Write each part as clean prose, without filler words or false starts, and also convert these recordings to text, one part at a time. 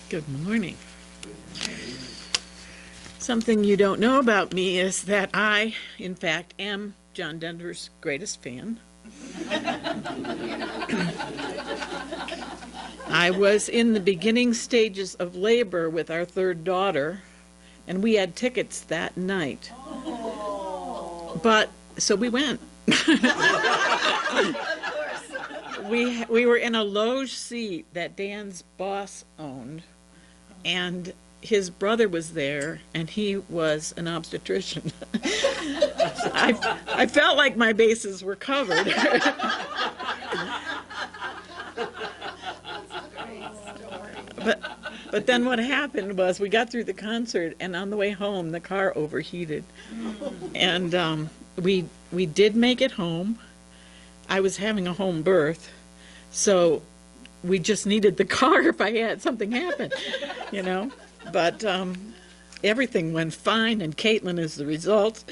Good morning. Something you don't know about me is that I, in fact, am John Denver's greatest fan. I was in the beginning stages of labor with our third daughter, and we had tickets that night. But, so we went. We were in a loge seat that Dan's boss owned, and his brother was there, and he was an obstetrician. I felt like my bases were covered. But then what happened was we got through the concert, and on the way home, the car overheated. And we did make it home. I was having a home birth, so we just needed the car if I had something happen, you know. But everything went fine, and Caitlin is the result,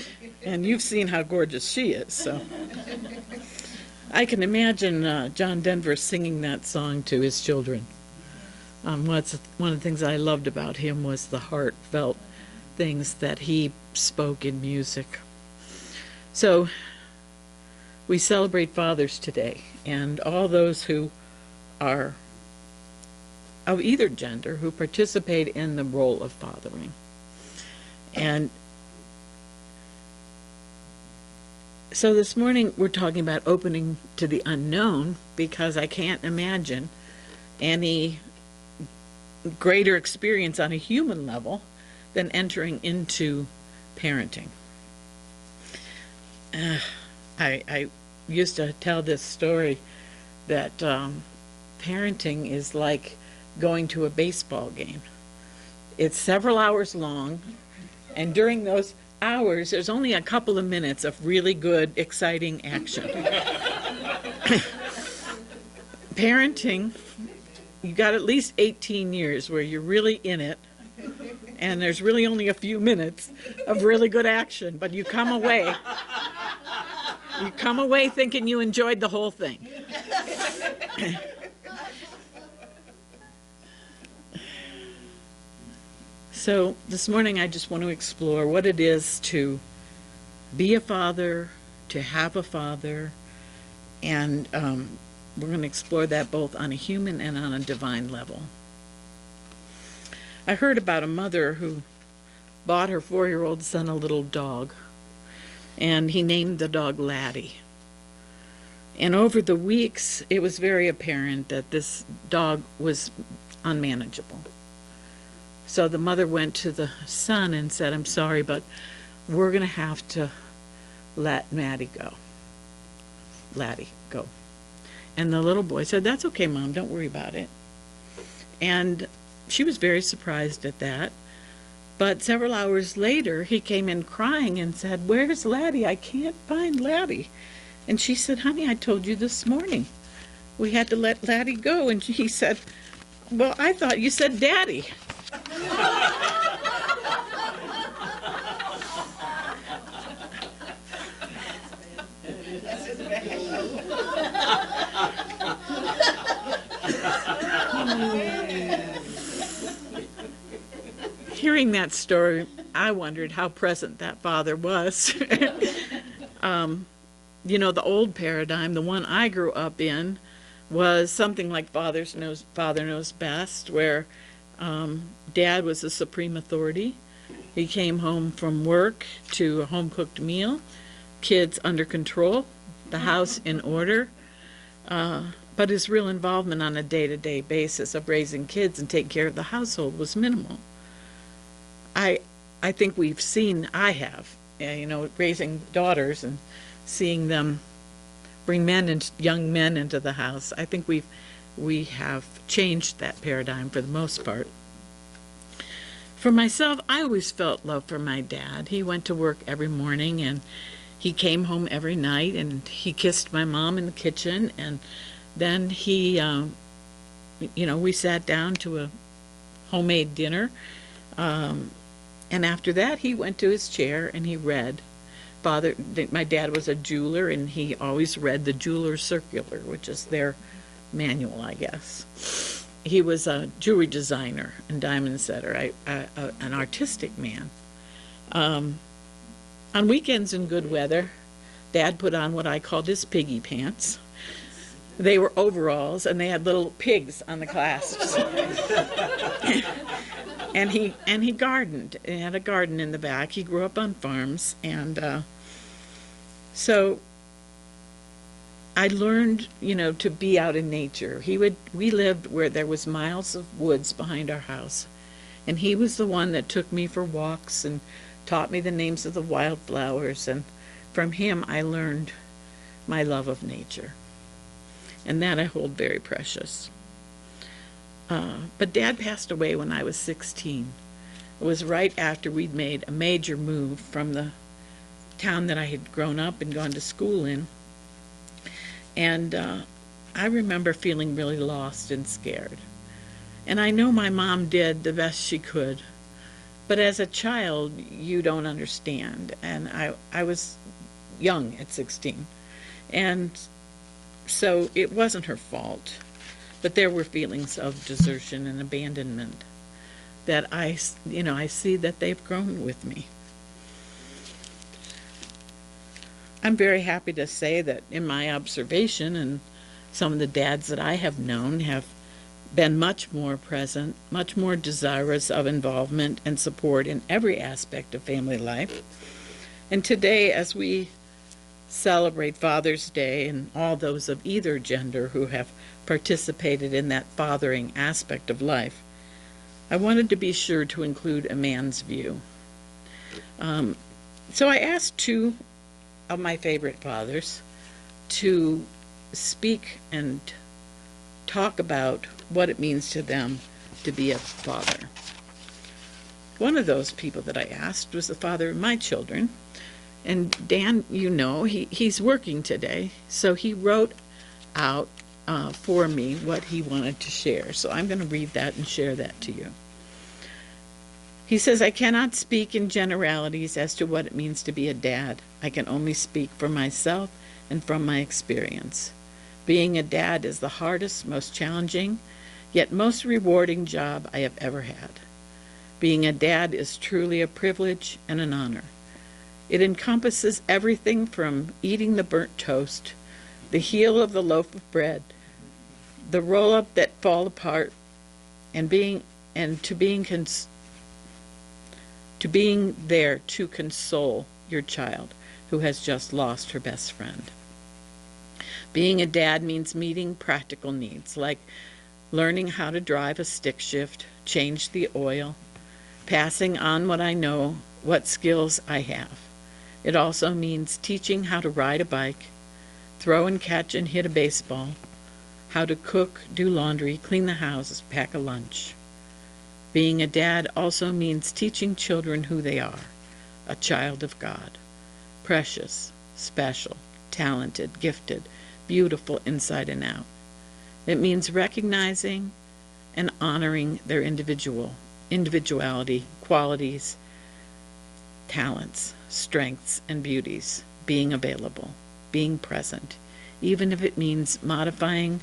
and you've seen how gorgeous she is. So I can imagine John Denver singing that song to his children. One of the things I loved about him was the heartfelt things that he spoke in music. So we celebrate fathers today, and all those who are of either gender who participate in the role of fathering. And so this morning we're talking about opening to the unknown, because I can't imagine any greater experience on a human level than entering into parenting. I used to tell this story that parenting is like going to a baseball game. It's several hours long, and during those hours there's only a couple of minutes of really good, exciting action. Parenting, you got at least 18 years where you're really in it, and there's really only a few minutes of really good action, but you come away thinking you enjoyed the whole thing. So this morning I just want to explore what it is to be a father, to have a father, and we're going to explore that both on a human and on a divine level. I heard about a mother who bought her 4-year-old son a little dog, and he named the dog Laddie. And over the weeks, it was very apparent that this dog was unmanageable. So the mother went to the son and said, "I'm sorry, but we're going to have to let Laddie go. And the little boy said, "That's okay, Mom, don't worry about it." And she was very surprised at that. But several hours later, he came in crying and said, "Where's Laddie? I can't find Laddie." And she said, "Honey, I told you this morning. We had to let Laddie go." And he said, "Well, I thought you said Daddy." Hearing that story, I wondered how present that father was. You know, the old paradigm, the one I grew up in, was something like father knows best, where Dad was the supreme authority. He came home from work to a home-cooked meal, kids under control, the house in order, but his real involvement on a day-to-day basis of raising kids and taking care of the household was minimal. I think we've seen, I have, you know, raising daughters and seeing them bring young men into the house. I think we have changed that paradigm for the most part. For myself, I always felt love for my dad. He went to work every morning, and he came home every night, and he kissed my mom in the kitchen, and then he, we sat down to a homemade dinner, and after that he went to his chair and he read. My dad was a jeweler, and he always read the Jeweler's Circular, which is their manual, I guess. he was a jewelry designer and diamond setter, an artistic man. On weekends in good weather, Dad put on what I called his piggy pants. They were overalls, and they had little pigs on the clasps. and he gardened. He had a garden in the back. He grew up on farms, and so I learned, to be out in nature. We lived where there was miles of woods behind our house, and he was the one that took me for walks and taught me the names of the wildflowers, and from him I learned my love of nature. And that I hold very precious. But Dad passed away when I was 16. It was right after we'd made a major move from the town that I had grown up and gone to school in. And I remember feeling really lost and scared. And I know my mom did the best she could. But as a child, you don't understand. And I was young at 16. And so it wasn't her fault, but there were feelings of desertion and abandonment that I see that they've grown with me. I'm very happy to say that in my observation, and some of the dads that I have known have been much more present, much more desirous of involvement and support in every aspect of family life. And today, as we celebrate Father's Day and all those of either gender who have participated in that fathering aspect of life, I wanted to be sure to include a man's view. So I asked two of my favorite fathers to speak and talk about what it means to them to be a father. One of those people that I asked was the father of my children. And Dan, he's working today, so he wrote out for me what he wanted to share. So I'm going to read that and share that to you. He says, I cannot speak in generalities as to what it means to be a dad. I can only speak for myself and from my experience. Being a dad is the hardest, most challenging, yet most rewarding job I have ever had. Being a dad is truly a privilege and an honor. It encompasses everything from eating the burnt toast, the heel of the loaf of bread, the roll-up that fall apart, and being there to console your child who has just lost her best friend. Being a dad means meeting practical needs like learning how to drive a stick shift, change the oil, passing on what I know, what skills I have. It also means teaching how to ride a bike, throw and catch and hit a baseball, how to cook, do laundry, clean the house, pack a lunch. Being a dad also means teaching children who they are, a child of God, precious, special, talented, gifted, beautiful inside and out. It means recognizing and honoring their individuality, qualities, talents, strengths, and beauties, being available, being present, even if it means modifying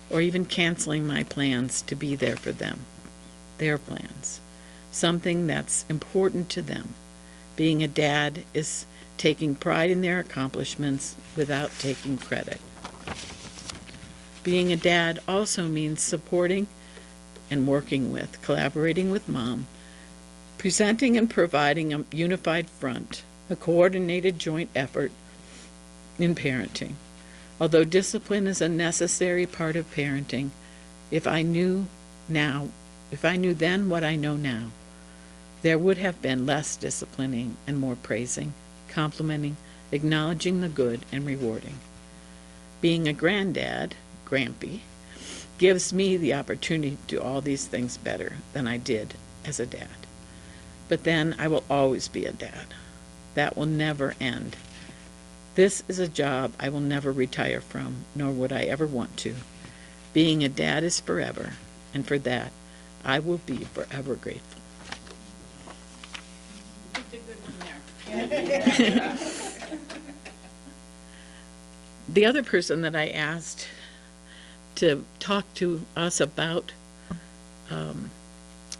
or even canceling my plans to be there for them, their plans, something that's important to them. Being a dad is taking pride in their accomplishments without taking credit. Being a dad also means supporting and working with, collaborating with mom, presenting and providing a unified front, a coordinated joint effort in parenting. Although discipline is a necessary part of parenting, if I knew then what I know now, there would have been less disciplining and more praising, complimenting, acknowledging the good, and rewarding. Being a granddad, Grampy, gives me the opportunity to do all these things better than I did as a dad. But then I will always be a dad. That will never end. This is a job I will never retire from, nor would I ever want to. Being a dad is forever, and for that, I will be forever grateful. You did a good one there. The other person that I asked to talk to us about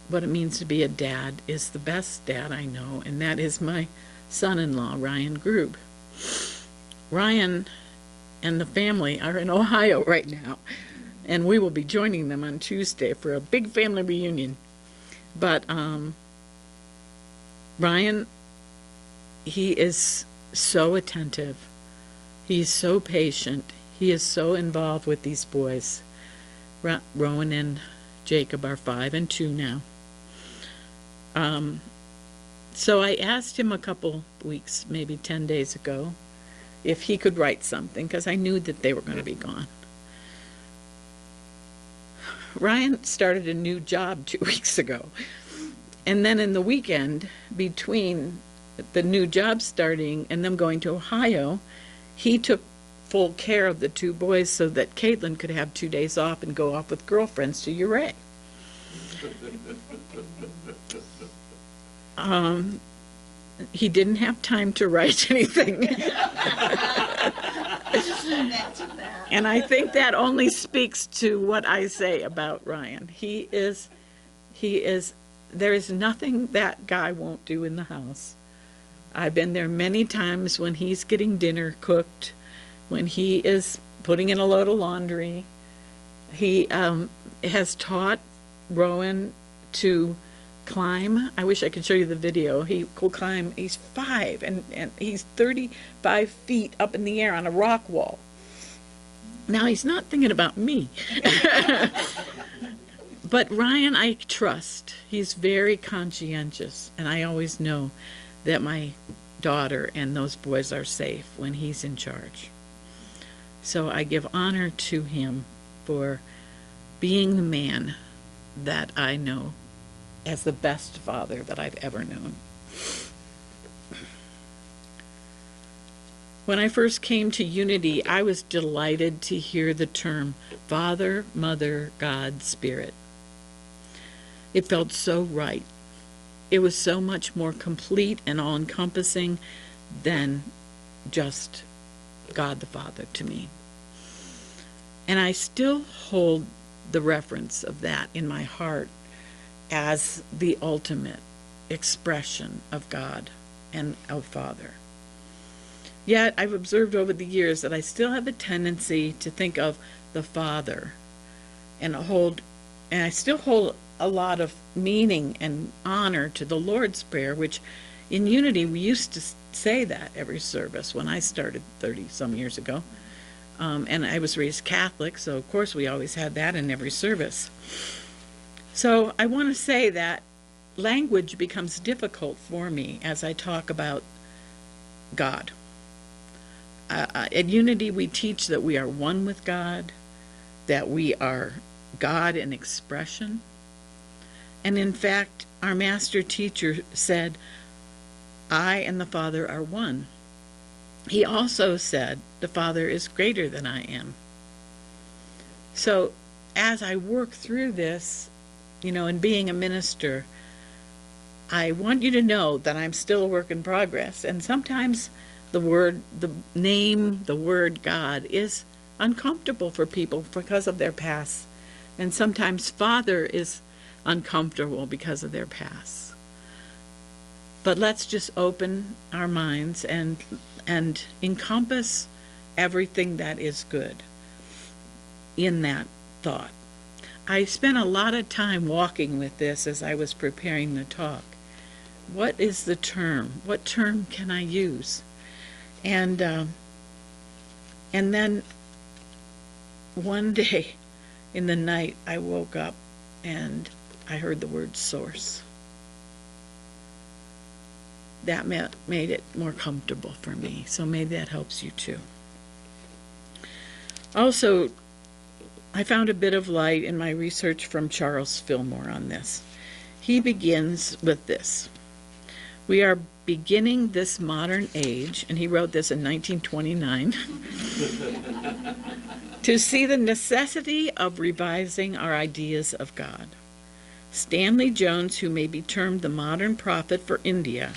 what it means to be a dad is the best dad I know, and that is my son-in-law, Ryan Grube. Ryan and the family are in Ohio right now, and we will be joining them on Tuesday for a big family reunion. But Ryan, he is so attentive. He's so patient. He is so involved with these boys. Rowan and Jacob are 5 and 2 now. So I asked him a couple weeks, maybe 10 days ago, if he could write something, because I knew that they were going to be gone. Ryan started a new job 2 weeks ago. And then in the weekend, between the new job starting and them going to Ohio, he took full care of the 2 boys so that Caitlin could have 2 days off and go off with girlfriends to Ouray. He didn't have time to write anything. And I think that only speaks to what I say about Ryan. There is nothing that guy won't do in the house. I've been there many times when he's getting dinner cooked, when he is putting in a load of laundry. He has taught Rowan to climb. I wish I could show you the video. He will climb. He's 5 and he's 35 feet up in the air on a rock wall. Now he's not thinking about me. But Ryan, I trust. He's very conscientious, and I always know that my daughter and those boys are safe when he's in charge. So I give honor to him for being the man that I know as the best father that I've ever known. When I first came to Unity, I was delighted to hear the term Father, Mother, God, Spirit. It felt so right. It was so much more complete and all-encompassing than just God the Father to me. And I still hold the reference of that in my heart as the ultimate expression of God and of Father. Yet I've observed over the years that I still have a tendency to think of the Father and I still hold a lot of meaning and honor to the Lord's Prayer, which in Unity we used to say that every service when I started 30-some years ago. And I was raised Catholic, so of course we always had that in every service. So I want to say that language becomes difficult for me as I talk about God. At Unity we teach that we are one with God, that we are God in expression. And in fact, our master teacher said, I and the Father are one. He also said, the Father is greater than I am. So as I work through this, and being a minister, I want you to know that I'm still a work in progress. And sometimes the word God is uncomfortable for people because of their past. And sometimes Father is uncomfortable because of their past. But let's just open our minds and encompass everything that is good in that thought. I spent a lot of time walking with this as I was preparing the talk. What is the term? What term can I use? And then one day in the night I woke up and I heard the word source. That made it more comfortable for me. So maybe that helps you too. Also, I found a bit of light in my research from Charles Fillmore on this. He begins with this. We are beginning this modern age, and he wrote this in 1929, to see the necessity of revising our ideas of God. Stanley Jones, who may be termed the modern prophet for India,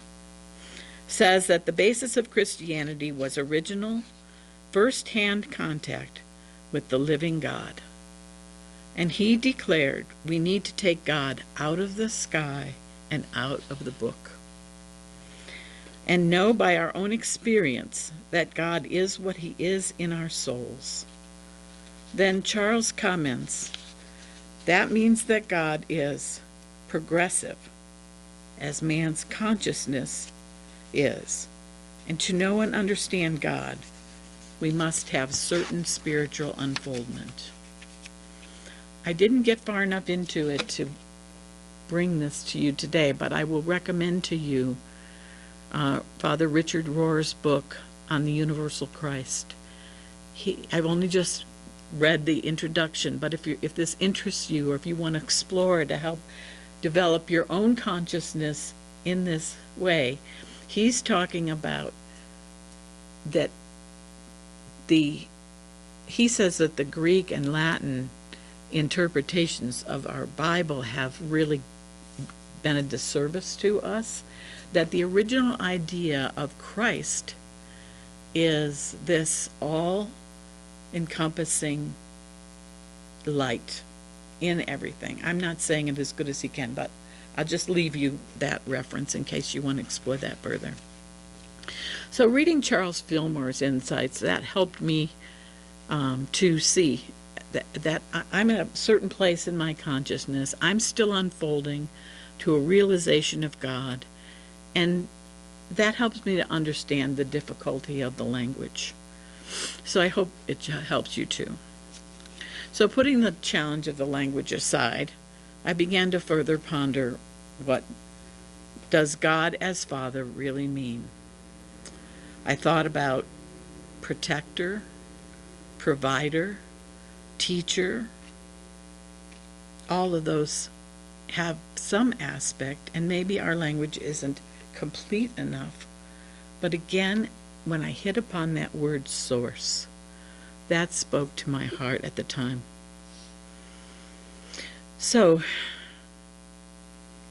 says that the basis of Christianity was original, first-hand contact with the living God. And he declared we need to take God out of the sky and out of the book, and know by our own experience that God is what he is in our souls. Then Charles comments, that means that God is progressive, as man's consciousness is. And to know and understand God, we must have certain spiritual unfoldment. I didn't get far enough into it to bring this to you today, but I will recommend to you Father Richard Rohr's book on the Universal Christ. I've only just read the introduction, but if this interests you, or if you want to explore to help develop your own consciousness in this way, he's talking about that he says that the Greek and Latin interpretations of our Bible have really been a disservice to us, that the original idea of Christ is this all-encompassing light in everything. I'm not saying it as good as he can, but I'll just leave you that reference in case you want to explore that further. So reading Charles Fillmore's insights, that helped me to see that I'm at a certain place in my consciousness. I'm still unfolding to a realization of God, and that helps me to understand the difficulty of the language. So I hope it helps you too. So putting the challenge of the language aside, I began to further ponder, what does God as Father really mean? I thought about protector, provider, teacher. All of those have some aspect, and maybe our language isn't complete enough. But again, when I hit upon that word source, that spoke to my heart at the time. So,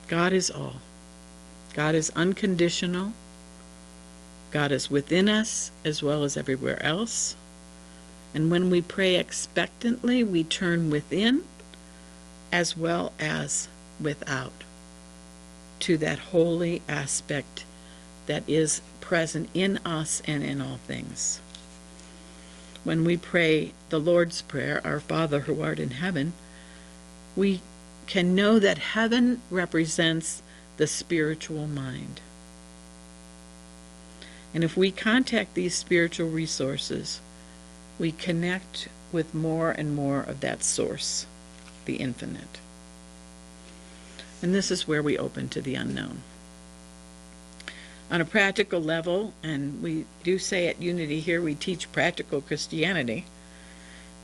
God is all. God is unconditional. God is within us as well as everywhere else. And when we pray expectantly, we turn within as well as without to that holy aspect that is present in us and in all things. When we pray the Lord's Prayer, Our Father who art in heaven, we can know that heaven represents the spiritual mind. And if we contact these spiritual resources, we connect with more and more of that source, the infinite. And this is where we open to the unknown. On a practical level, and we do say at Unity here, we teach practical Christianity,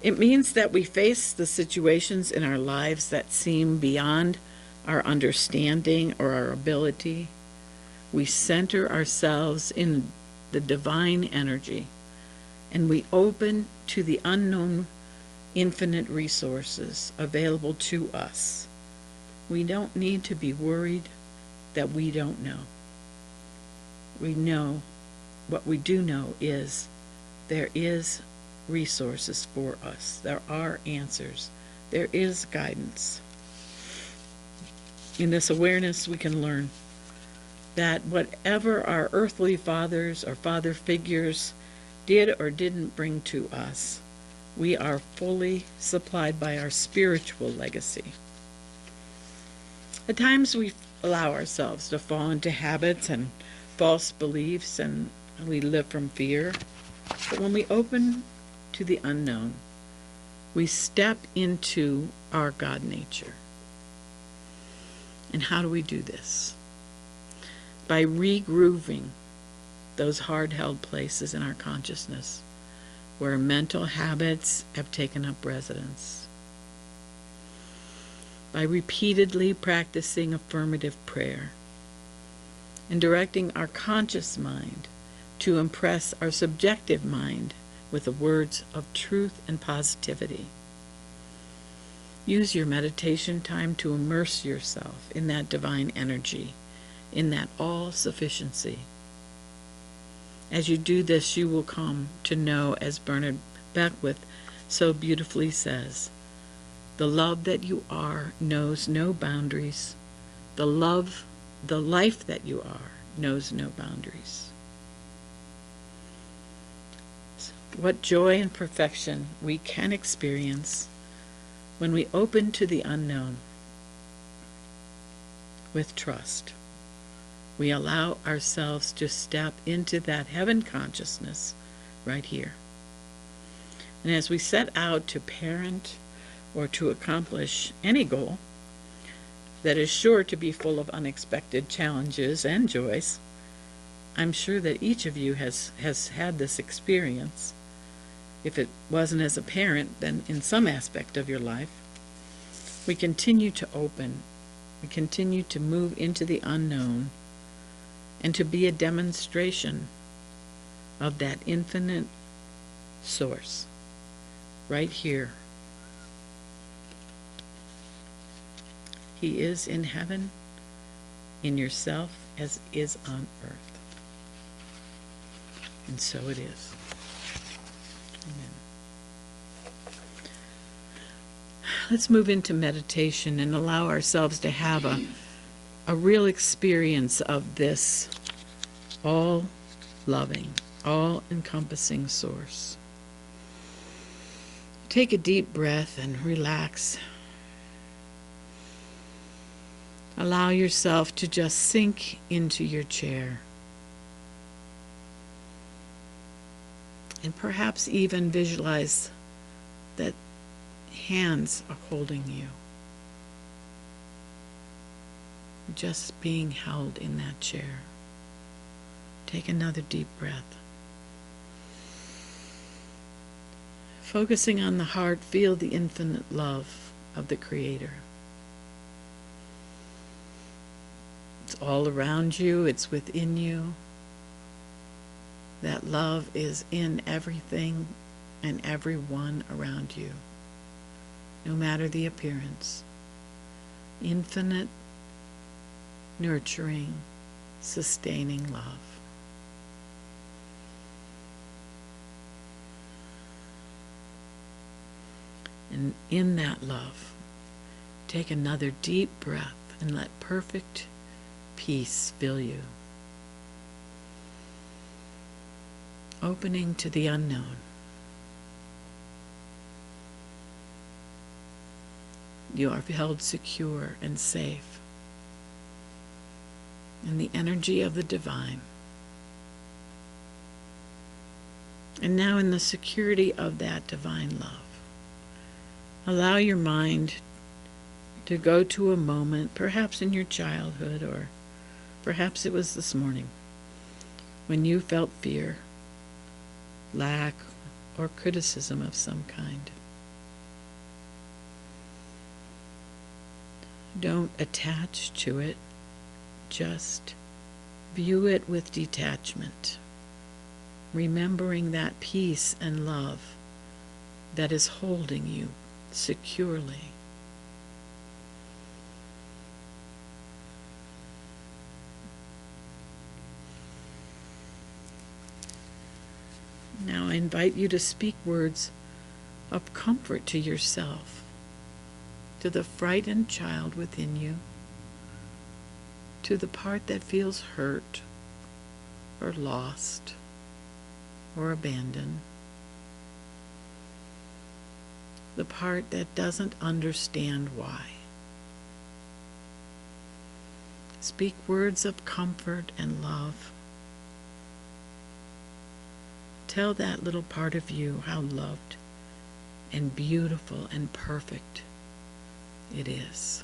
it means that we face the situations in our lives that seem beyond our understanding or our ability. We center ourselves in the divine energy, and we open to the unknown infinite resources available to us. We don't need to be worried that we don't know. We know, what we do know is there is resources for us. There are answers. There is guidance. In this awareness, we can learn that whatever our earthly fathers or father figures did or didn't bring to us, we are fully supplied by our spiritual legacy. At times we allow ourselves to fall into habits and false beliefs, and we live from fear. But when we open to the unknown, we step into our God nature. And how do we do this? By regrooving those hard-held places in our consciousness where mental habits have taken up residence. By repeatedly practicing affirmative prayer and directing our conscious mind to impress our subjective mind with the words of truth and positivity. Use your meditation time to immerse yourself in that divine energy, in that all-sufficiency. As you do this, you will come to know, as Bernard Beckwith so beautifully says, The love that you are knows no boundaries. The life that you are knows no boundaries. What joy and perfection we can experience when we open to the unknown with trust. We allow ourselves to step into that heaven consciousness right here. And as we set out to parent or to accomplish any goal that is sure to be full of unexpected challenges and joys, I'm sure that each of you has had this experience. If it wasn't as a parent, then in some aspect of your life. We continue to open. We continue to move into the unknown and to be a demonstration of that infinite source right here. He is in heaven, in yourself, as is on earth. And so it is. Amen. Let's move into meditation and allow ourselves to have a real experience of this all-loving, all-encompassing source. Take a deep breath and relax. Allow yourself to just sink into your chair. And perhaps even visualize that hands are holding you. Just being held in that chair. Take another deep breath. Focusing on the heart, feel the infinite love of the Creator. It's all around you, it's within you. That love is in everything and everyone around you, no matter the appearance. Infinite, nurturing, sustaining love. And in that love, take another deep breath and let perfect peace fill you. Opening to the unknown. You are held secure and safe in the energy of the divine. And now in the security of that divine love, allow your mind to go to a moment, perhaps in your childhood, or perhaps it was this morning, when you felt fear, lack, or criticism of some kind. Don't attach to it, just view it with detachment, remembering that peace and love that is holding you securely. Now I invite you to speak words of comfort to yourself, to the frightened child within you, to the part that feels hurt or lost or abandoned, the part that doesn't understand why. Speak words of comfort and love. Tell that little part of you how loved and beautiful and perfect it is.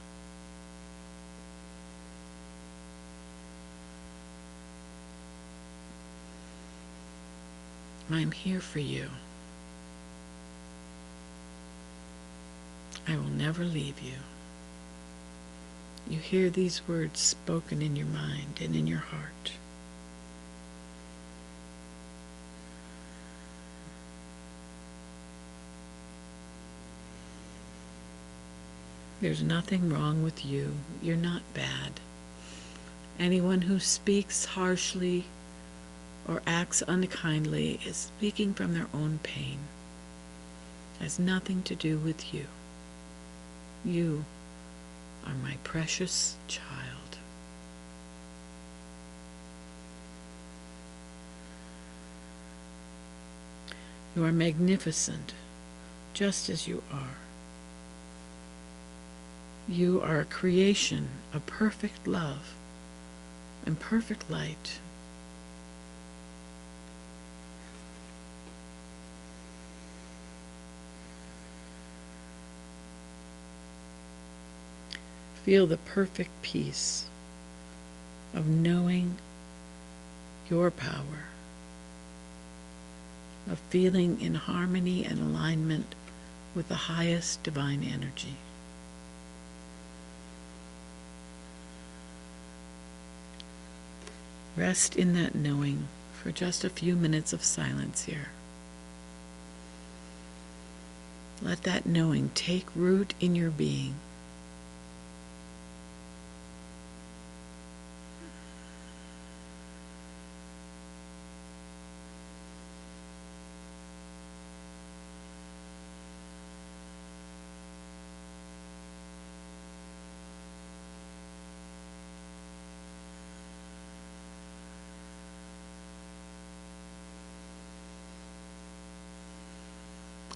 I'm here for you. I will never leave you. You hear these words spoken in your mind and in your heart. There's nothing wrong with you. You're not bad. Anyone who speaks harshly or acts unkindly is speaking from their own pain. It has nothing to do with you. You are my precious child. You are magnificent, just as you are. You are a creation of perfect love and perfect light. Feel the perfect peace of knowing your power, of feeling in harmony and alignment with the highest divine energy. Rest in that knowing for just a few minutes of silence here. Let that knowing take root in your being.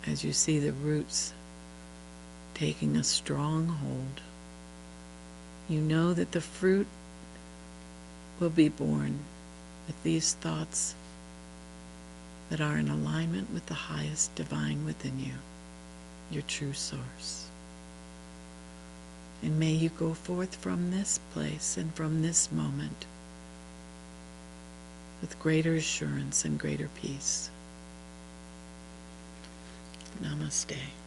As you see the roots taking a strong hold, you know that the fruit will be born with these thoughts that are in alignment with the highest divine within you, your true source. And may you go forth from this place and from this moment with greater assurance and greater peace. Namaste.